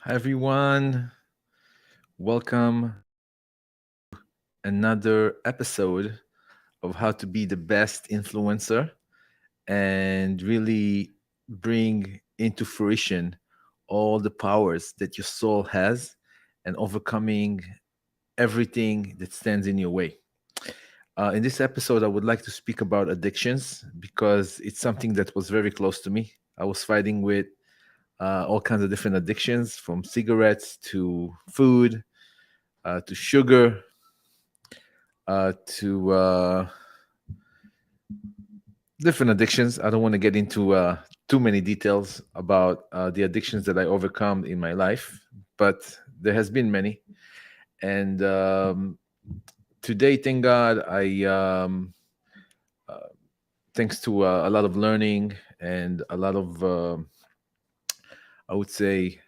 Hi everyone, welcome another episode of how to be the best influencer and really bring into fruition all the powers that your soul has and overcoming everything that stands in your way. In this episode, I would like to speak about addictions because it's something that was very close to me. I was fighting with all kinds of different addictions from cigarettes to food to sugar to different addictions. I don't want to get into too many details about the addictions that I overcome in my life, but there has been many. And today, thank God, uh, thanks to a lot of learning and a lot of, I would say,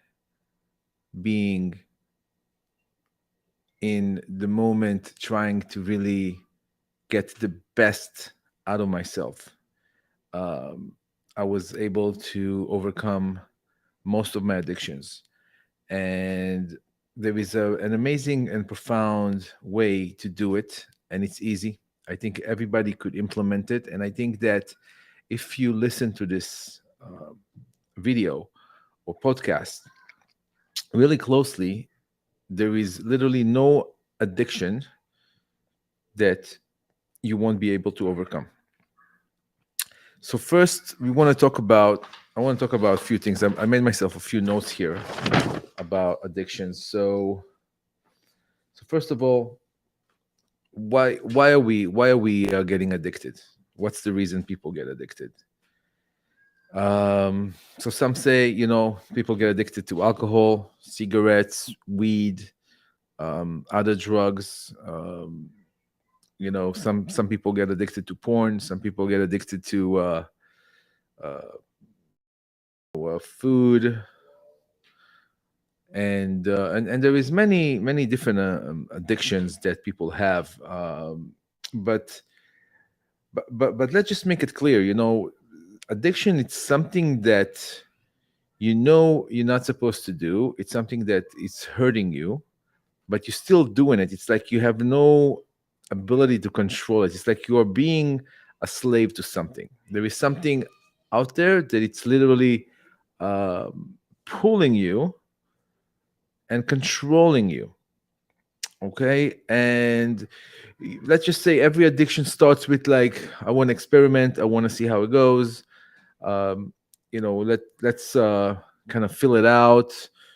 being in the moment, trying to really get the best out of myself. um, I was able to overcome most of my addictions. And there is an amazing and profound way to do it, and it's easy. I think everybody could implement it. And I think that if you listen to this video or podcast really closely, there is literally no addiction that you won't be able to overcome. So first, I want to talk about a few things. I made myself a few notes here about addictions. So first of all, why are we getting addicted? What's the reason people get addicted? So some say, people get addicted to alcohol, cigarettes, weed, other drugs. Some people get addicted to porn. Some people get addicted to uh, food, and there is many different addictions that people have. But but let's just make it clear. Addiction, it's something that you're not supposed to do. It's something that is hurting you, but you're still doing it. It's like you have no ability to control it. It's like you are being a slave to something. There is something out there that it's literally pulling you and controlling you. Okay. And let's just say every addiction starts with, like, I want to experiment, I want to see how it goes. um, let's kind of fill it out,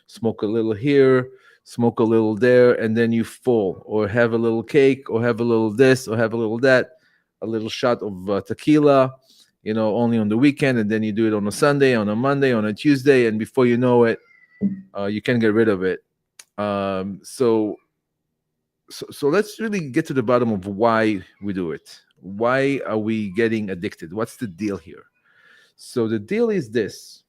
smoke a little here, smoke a little there, and then you fall, or have a little cake, or have a little this, or have a little that, a little shot of tequila, only on the weekend, and then you do it on a Sunday, on a Monday, on a Tuesday, and before you know it, you can't get rid of it. Um, so, so so let's really get to the bottom of why we do it. Why are we getting addicted? What's the deal here? So the deal is this: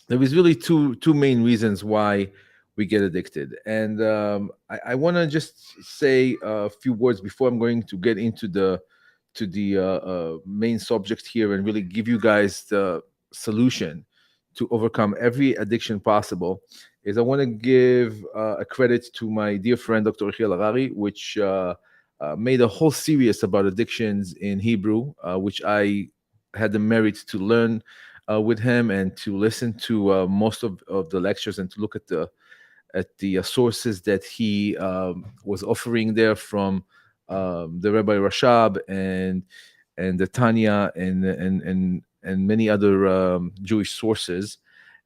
there is really two main reasons why we get addicted, and I want to just say a few words before I'm going to get into the main subject here and really give you guys the solution to overcome every addiction possible. Is I want to give a credit to my dear friend Dr. Hiel Harari, which made a whole series about addictions in Hebrew, which I had the merit to learn with him and to listen to most of the lectures and to look at the sources that he was offering there from the Rabbi Rashab and the Tanya and many other Jewish sources.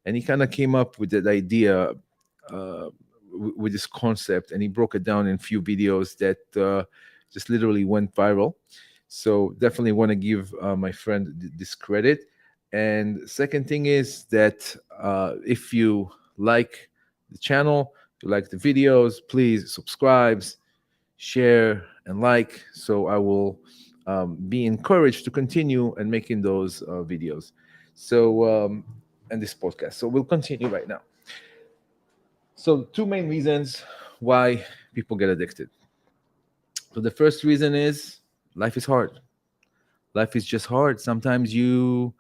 And he kind of came up with that idea, with this concept, and he broke it down in a few videos that just literally went viral. So definitely want to give my friend this credit. And second thing is that if you like the channel, if you like the videos, please subscribe, share, and like, so I will be encouraged to continue and making those videos. And this podcast. So we'll continue right now. So two main reasons why people get addicted. So the first reason is life is hard. Life is just hard. Sometimes you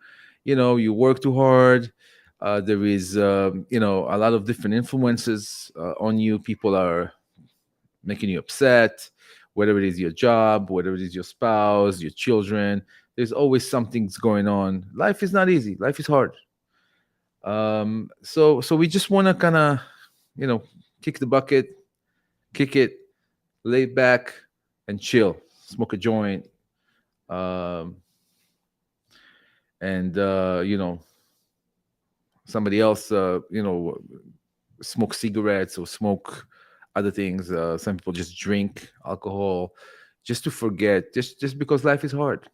work too hard. There is, a lot of different influences on you. People are making you upset, whether it is your job, whether it is your spouse, your children. There's always something's going on. Life is not easy. Life is hard. So we just want to kind of, you know, kick the bucket, kick it, lay back, and chill. Smoke a joint, um, and somebody else, smoke cigarettes or smoke other things. Some people just drink alcohol just to forget, just because life is hard.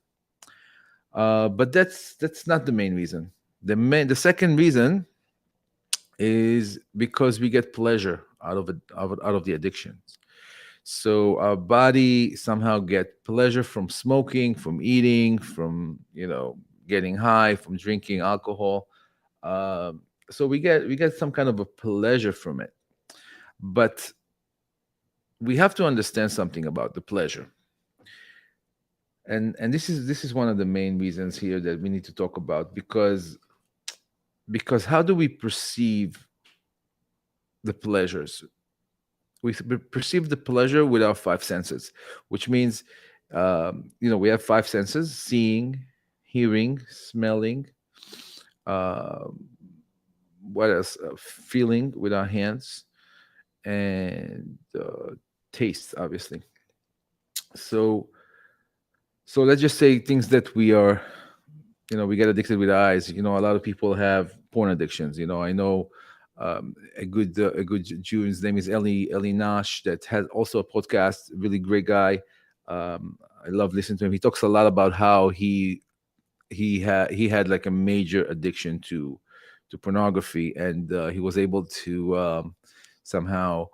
But that's not the main reason. The second reason is because we get pleasure out of the addictions. So our body somehow get pleasure from smoking, from eating, from getting high, from drinking alcohol. Um, so we get some kind of a pleasure from it. But we have to understand something about the pleasure. And this is one of the main reasons here that we need to talk about, because how do we perceive the pleasures? We perceive the pleasure with our five senses, which means we have five senses: seeing, hearing, smelling, uh, what else? Feeling with our hands, and taste, obviously. So so let's just say things that we get addicted with eyes. A lot of people have porn addictions. I know a good Jew. His name is Eli Nash, that has also a podcast. Really great guy. I love listening to him. He talks a lot about how he had like a major addiction to pornography, and he was able to somehow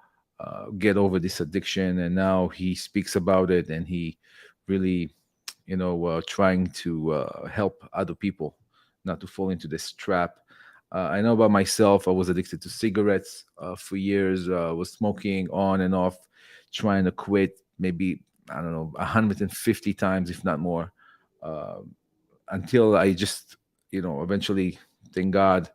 get over this addiction, and now he speaks about it, and he really trying to help other people not to fall into this trap. I know about myself. I was addicted to cigarettes for years. Was smoking on and off, trying to quit. Maybe, I don't know, 150 times, if not more, uh, until I just eventually, thank God,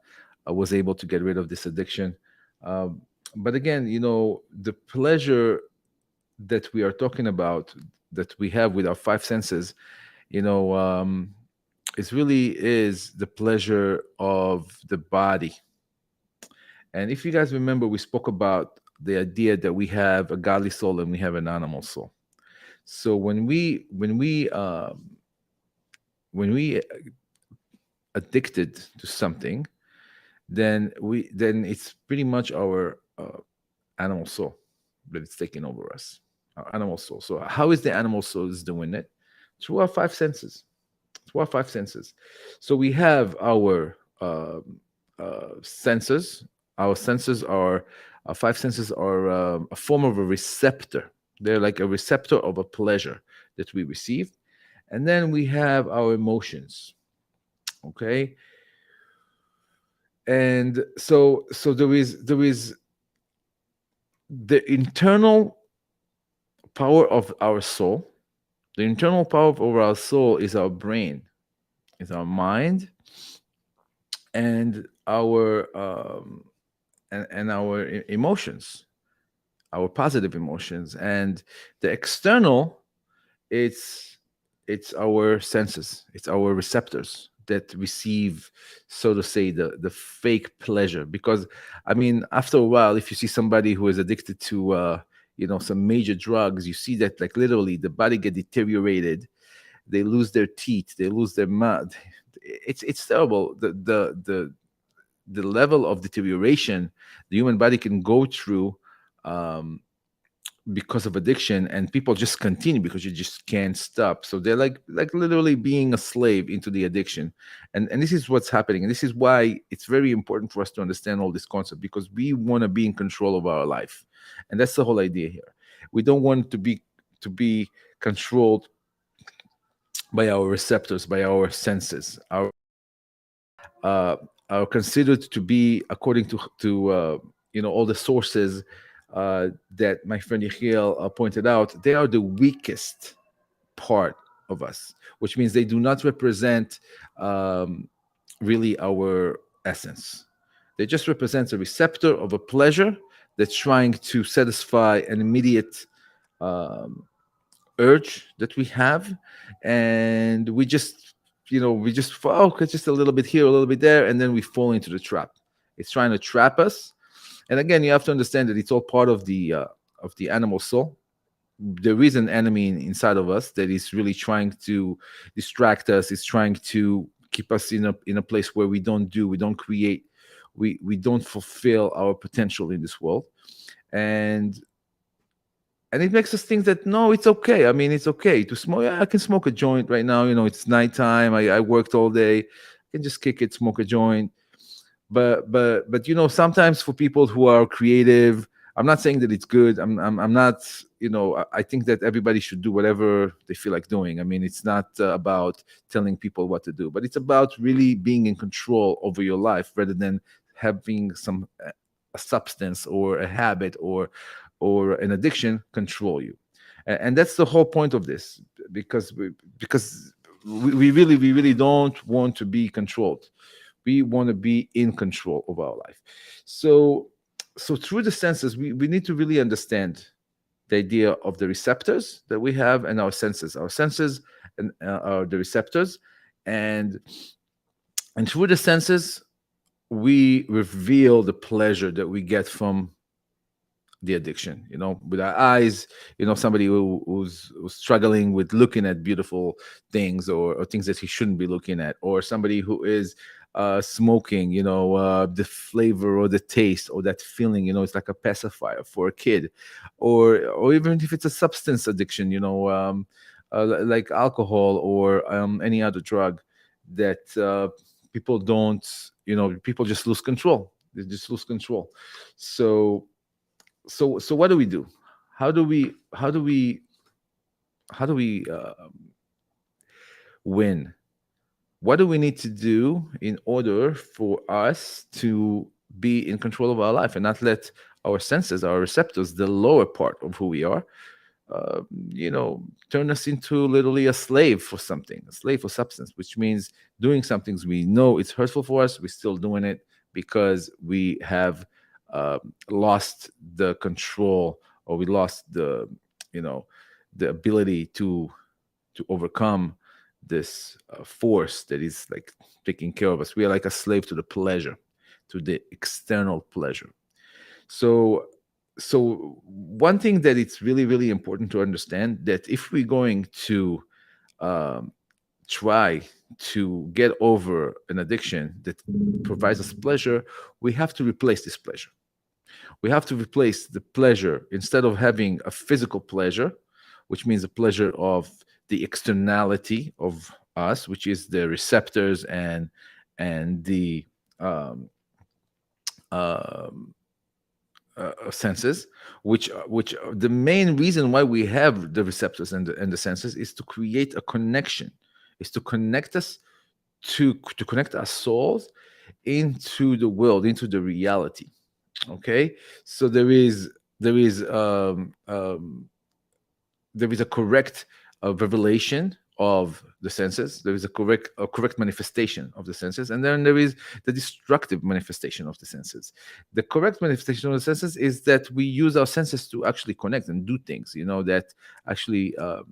I was able to get rid of this addiction. Um, but again, the pleasure that we are talking about, that we have with our five senses, you know um it really is the pleasure of the body. And if you guys remember, we spoke about the idea that we have a godly soul and we have an animal soul. So when we addicted to something, then it's pretty much our animal soul that it's taking over us, our animal soul. So how is the animal soul is doing it? Through our five senses. Through our five senses. So we have our senses. Our senses are Our five senses are a form of a receptor. They're like a receptor of a pleasure that we receive. And then we have our emotions. Okay. And so there is the internal power of our soul. The internal power of our soul is our brain, is our mind, and our emotions, our positive emotions. And the external, it's our senses, it's our receptors that receive, so to say, the fake pleasure. Because I mean, after a while, if you see somebody who is addicted to some major drugs, you see that, like, literally the body get deteriorated. They lose their teeth, they lose their mouth. It's terrible, the level of deterioration the human body can go through, um, because of addiction. And people just continue because you just can't stop. So they're like literally being a slave into the addiction. And this is what's happening, and this is why it's very important for us to understand all this concept, because we want to be in control of our life. And that's the whole idea here. We don't want to be controlled by our receptors, by our senses. Uh, are considered to be, according to all the sources that my friend Yechiel pointed out, they are the weakest part of us, which means they do not represent, really, essence. They just represent a receptor of a pleasure that's trying to satisfy an immediate um, urge that we have, and we just, we just focus just a little bit here, a little bit there, and then we fall into the trap. It's trying to trap us. And again, you have to understand that it's all part of the animal soul. There is an enemy inside of us that is really trying to distract us. It's trying to keep us in a place where we don't create, we don't fulfill our potential in this world. And and it makes us think that no, it's okay. I mean, it's okay to smoke. Yeah, I can smoke a joint right now. It's nighttime. I worked all day. I can just kick it, smoke a joint. But sometimes for people who are creative, I'm not saying that it's good. I'm not. I think that everybody should do whatever they feel like doing. I mean, it's not about telling people what to do, but it's about really being in control over your life rather than having some a substance or a habit or an addiction control you. And that's the whole point of this, because we really don't want to be controlled. We want to be in control of our life. So so through the senses, we need to really understand the idea of the receptors that we have and our senses and are the receptors. And and through the senses, we reveal the pleasure that we get from the addiction, with our eyes. Somebody who's struggling with looking at beautiful things, or things that he shouldn't be looking at, or somebody who is smoking, the flavor or the taste or that feeling, it's like a pacifier for a kid. Or even if it's a substance addiction, like alcohol or any other drug that people don't, people just lose control. They just lose control. So so so what do we do? How do we win? What do we need to do in order for us to be in control of our life and not let our senses, our receptors, the lower part of who we are, uh, turn us into literally a slave for something, a slave for substance, which means doing some things we know it's hurtful for us, we're still doing it because we have uh, lost the control, or we lost you know, the ability to overcome this force that is like taking care of us. We are like a slave to the pleasure, to the external pleasure. So so one thing that it's really really important to understand, that if we're going to um, try to get over an addiction that provides us pleasure, we have to replace this pleasure. We have to replace the pleasure. Instead of having a physical pleasure, which means the pleasure of the externality of us, which is the receptors and the um, um, senses, which the main reason why we have the receptors and the senses is to create a connection, is to connect us, to connect our souls into the world, into the reality. Okay, so there is a correct revelation of the senses. There is a correct manifestation of the senses, and then there is the destructive manifestation of the senses. The correct manifestation of the senses is that we use our senses to actually connect and do things, that actually are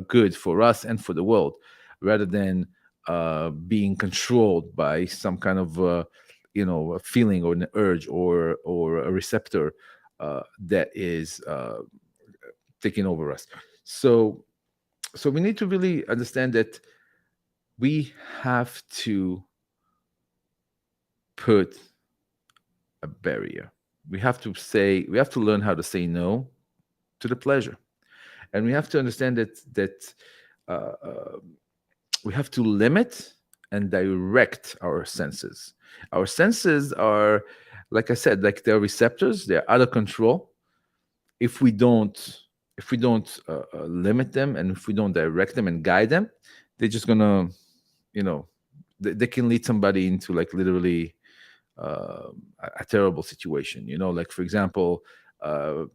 good for us and for the world, rather than being controlled by some kind of a feeling or an urge or a receptor that is taking over us. So so we need to really understand that we have to put a barrier. We have to learn how to say no to the pleasure, and we have to understand that uh, uh, we have to limit and direct our senses. Our senses are, like I said, like they're receptors. They're out of control. If we don't limit them, and if we don't direct them and guide them, they're just gonna, you know they can lead somebody into like literally a terrible situation. Like for example,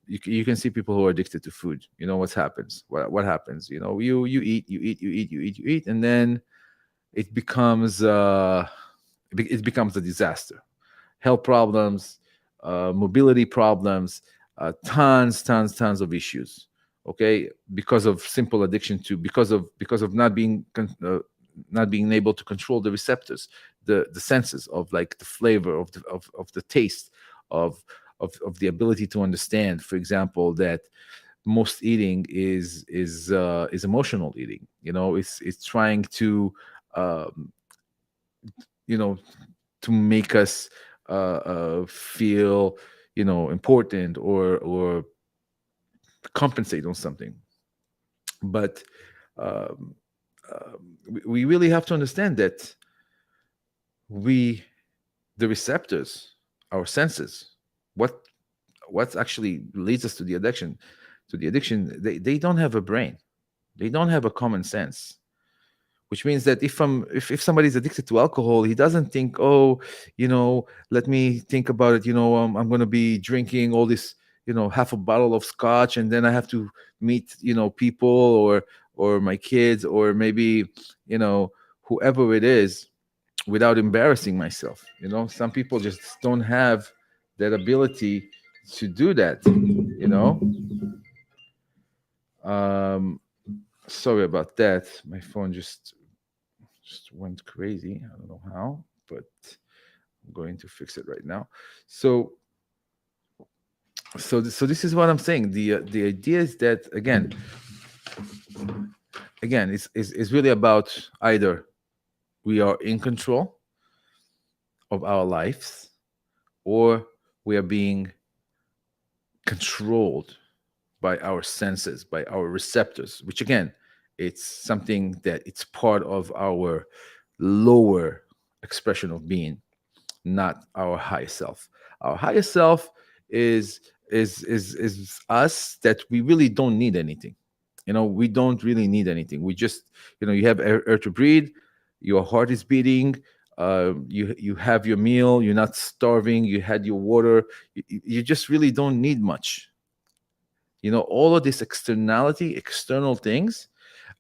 you can see people who are addicted to food. What happens? What happens? You eat, you eat, you eat, you eat, you eat, and then it becomes it becomes a disaster. Health problems, mobility problems, tons of issues. Okay, because of simple addiction to because of not being able to control the receptors, the senses of like the flavor of the taste of of the ability to understand. For example, that most eating is emotional eating. It's trying to um, you know to make us feel important or compensate on something. But um, we really have to understand that we the receptors, our senses, what actually leads us to the addiction, they don't have a brain, they don't have a common sense. Which means that if somebody's addicted to alcohol, he doesn't think, oh, let me think about it. I'm going to be drinking all this, half a bottle of scotch, and then I have to meet, people, or my kids, or maybe, whoever it is, without embarrassing myself. Some people just don't have that ability to do that. Um, Sorry about that. My phone just went crazy. I don't know how, but I'm going to fix it right now. So, so this is what I'm saying. The idea is that again, it's really about either we are in control of our lives, or we are being controlled by our senses, by our receptors, which again, it's something that it's part of our lower expression of being, not our higher self. Our higher self is us, that we really don't need anything. We don't really need anything. We just, you have air to breathe, your heart is beating, you have your meal, you're not starving, you had your water, you just really don't need much. All of this external things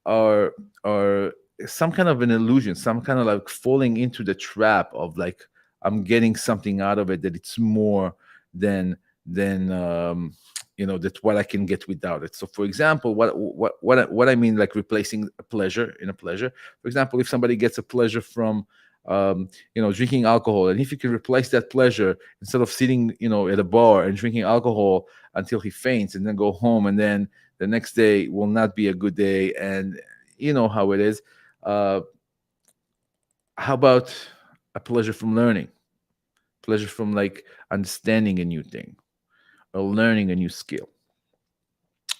are are some kind of an illusion, some kind of like falling into the trap of like, I'm getting something out of it, that it's more than that's what I can get without it. So for example, what I mean, like replacing a pleasure in a pleasure. For example, if somebody gets a pleasure from drinking alcohol, and if you can replace that pleasure, instead of sitting at a bar and drinking alcohol until he faints and then go home, and then the next day will not be a good day, and you know how it is. uh how about a pleasure from learning, pleasure from like understanding a new thing, or learning a new skill,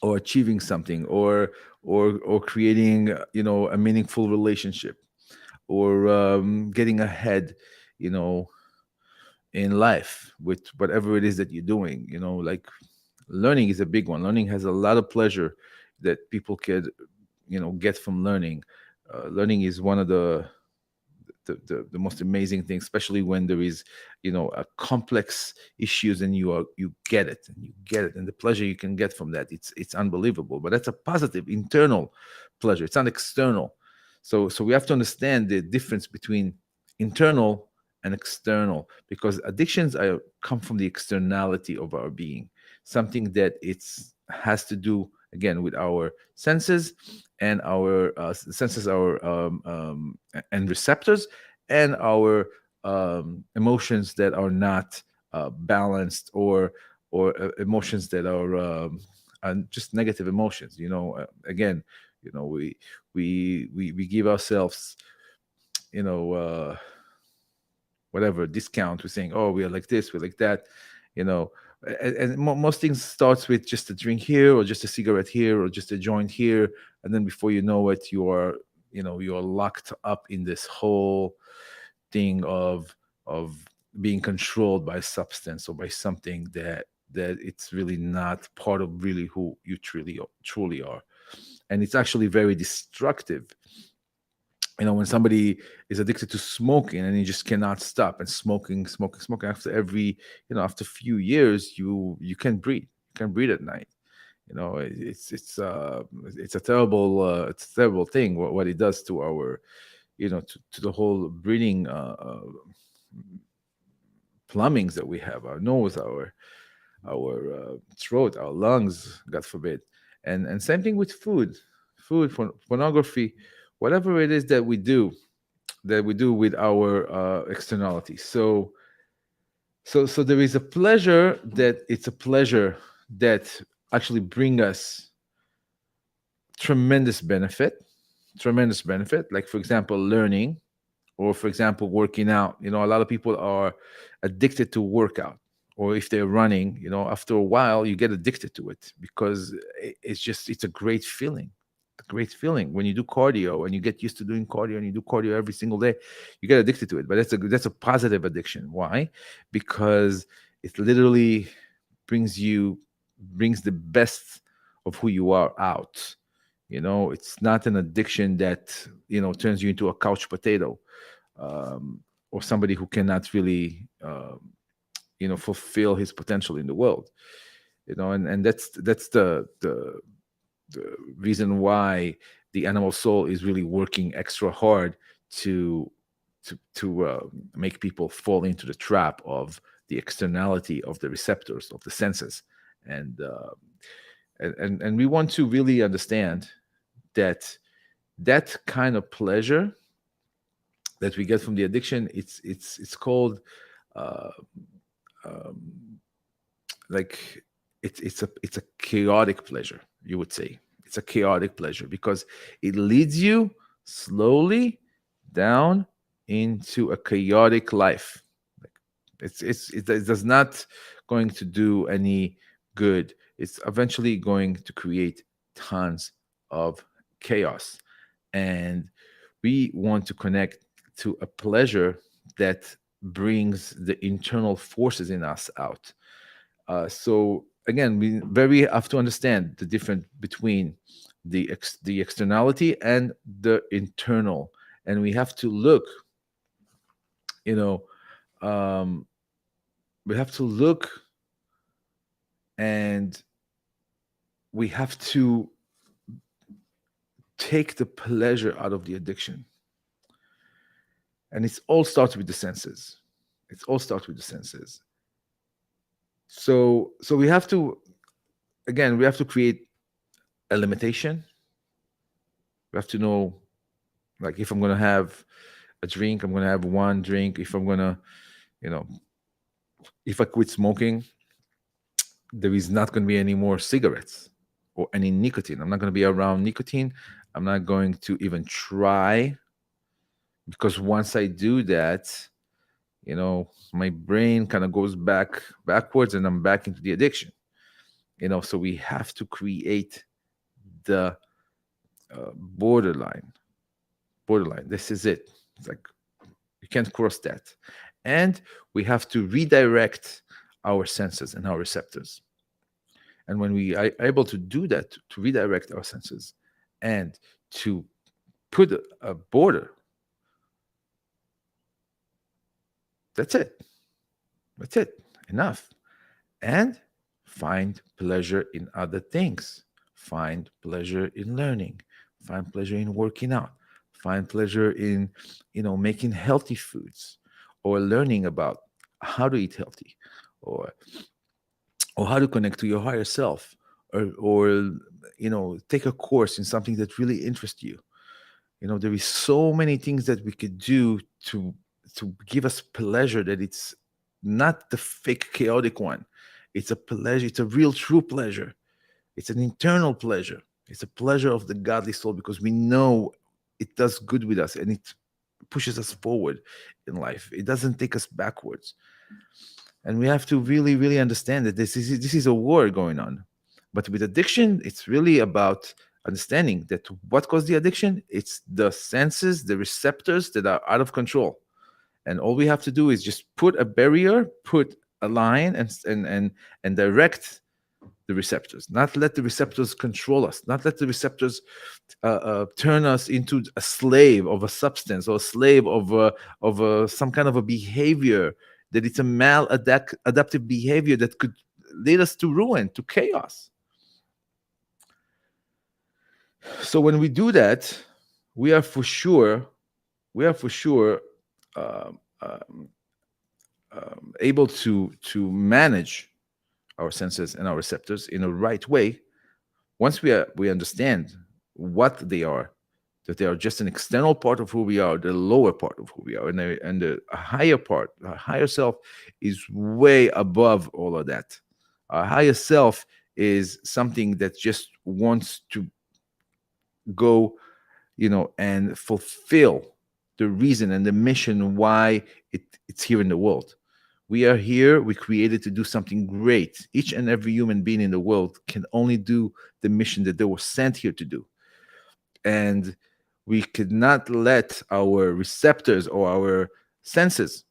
or achieving something, or creating a meaningful relationship, or getting ahead, you know in life with whatever it is that you're doing. Like learning is a big one. Learning has a lot of pleasure that people could get from learning. Learning is one of the most amazing things, especially when there is a complex issues, and you get it, and the pleasure you can get from that, it's unbelievable. But that's a positive internal pleasure, it's not external. So we have to understand the difference between internal and external, because addictions come from the externality of our being, something that it's has to do again with our senses, and our senses, our and receptors, and our emotions that are not balanced, or emotions that are just negative emotions. Again, we give ourselves you know uh, whatever discount. We're saying, oh, we are like this, we're like that, you know and most things starts with just a drink here, or just a cigarette here, or just a joint here, and then before you know it, you are locked up in this whole thing of being controlled by substance, or by something that it's really not part of really who you truly are. And it's actually very destructive. When somebody is addicted to smoking, and he just cannot stop, and smoking after every after a few years, you can breathe, at night. It's a terrible thing, what it does to our to the whole breathing plumbings that we have, our nose, our throat, our lungs, God forbid. And same thing with food, pornography, whatever it is that we do with our externality. So there is a pleasure that it's a pleasure that actually bring us tremendous benefit, tremendous benefit. Like for example, learning, or for example, working out. A lot of people are addicted to workout, or if they're running, after a while you get addicted to it because it's a great feeling. A great feeling when you do cardio and you get used to doing cardio and you do cardio every single day, you get addicted to it. But that's a positive addiction. Why? Because it literally brings the best of who you are out. It's not an addiction that turns you into a couch potato, or somebody who cannot really fulfill his potential in the world. And that's the reason why the animal soul is really working extra hard to make people fall into the trap of the externality of the receptors of the senses. And uh, and and, and we want to really understand that that kind of pleasure that we get from the addiction, it's called uh, um, like it's a chaotic pleasure, you would say. It's a chaotic pleasure because it leads you slowly down into a chaotic life. Like it does not going to do any good. It's eventually going to create tons of chaos. And we want to connect to a pleasure that brings the internal forces in us out. So again, we very have to understand the difference between the externality and the internal, and we have to look, you know, um, we have to look, and we have to take the pleasure out of the addiction. And it's all starts with the senses. It's all starts with the senses. So we have to, again, we have to create a limitation. We have to know, like, if I'm gonna have a drink, I'm gonna have one drink. If I'm gonna, you know, if I quit smoking, there is not gonna be any more cigarettes or any nicotine. I'm not gonna be around nicotine. I'm not going to even try, because once I do that, my brain kind of goes backwards and I'm back into the addiction. So we have to create the borderline. This is it. It's like you can't cross that. And we have to redirect our senses and our receptors. And when we are able to do that, to redirect our senses and to put a border, that's it. That's it. Enough. And find pleasure in other things. Find pleasure in learning. Find pleasure in working out. Find pleasure in, making healthy foods, or learning about how to eat healthy, or how to connect to your higher self, or take a course in something that really interests you. There is so many things that we could do to give us pleasure, that it's not the fake chaotic one. It's a pleasure. It's a real true pleasure. It's an internal pleasure. It's a pleasure of the godly soul, because we know it does good with us and it pushes us forward in life. It doesn't take us backwards. And we have to really, really understand that this is a war going on. But with addiction, it's really about understanding that what caused the addiction, it's the senses, the receptors that are out of control. And all we have to do is just put a barrier, put a line, and direct the receptors. Not let the receptors control us. Not let the receptors turn us into a slave of a substance, or a slave of some kind of a behavior, that it's a maladaptive behavior that could lead us to ruin, to chaos. So when we do that, we are for sure we are for sure um, able to manage our senses and our receptors in a right way once we understand what they are, that they are just an external part of who we are, the lower part of who we are, and the higher part, our higher self, is way above all of that. Our higher self is something that just wants to go, and fulfill the reason and the mission why it's here in the world. We are here, we created to do something great. Each and every human being in the world can only do the mission that they were sent here to do. And we could not let our receptors or our senses,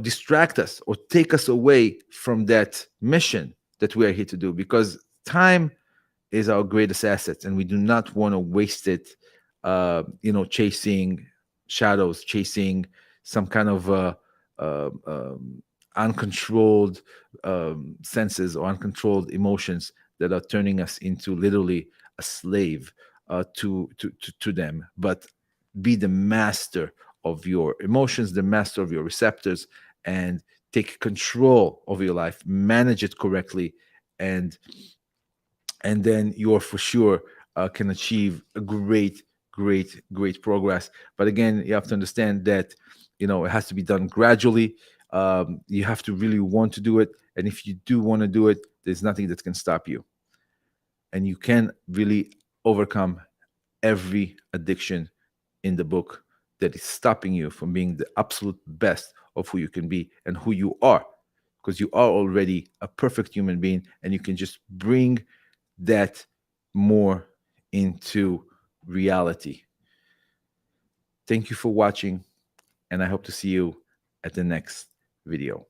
distract us or take us away from that mission that we are here to do, because time is our greatest asset, and we do not want to waste it, chasing shadows, chasing some kind of uh, um, uncontrolled senses or uncontrolled emotions that are turning us into literally a slave to them. But be the master of your emotions, the master of your receptors, and take control of your life, manage it correctly, and then you are for sure can achieve a great progress. But again, you have to understand that it has to be done gradually. You have to really want to do it, and if you do want to do it, there's nothing that can stop you, and you can really overcome every addiction in the book that is stopping you from being the absolute best of who you can be and who you are, because you are already a perfect human being, and you can just bring that more into reality. Thank you for watching, and I hope to see you at the next video.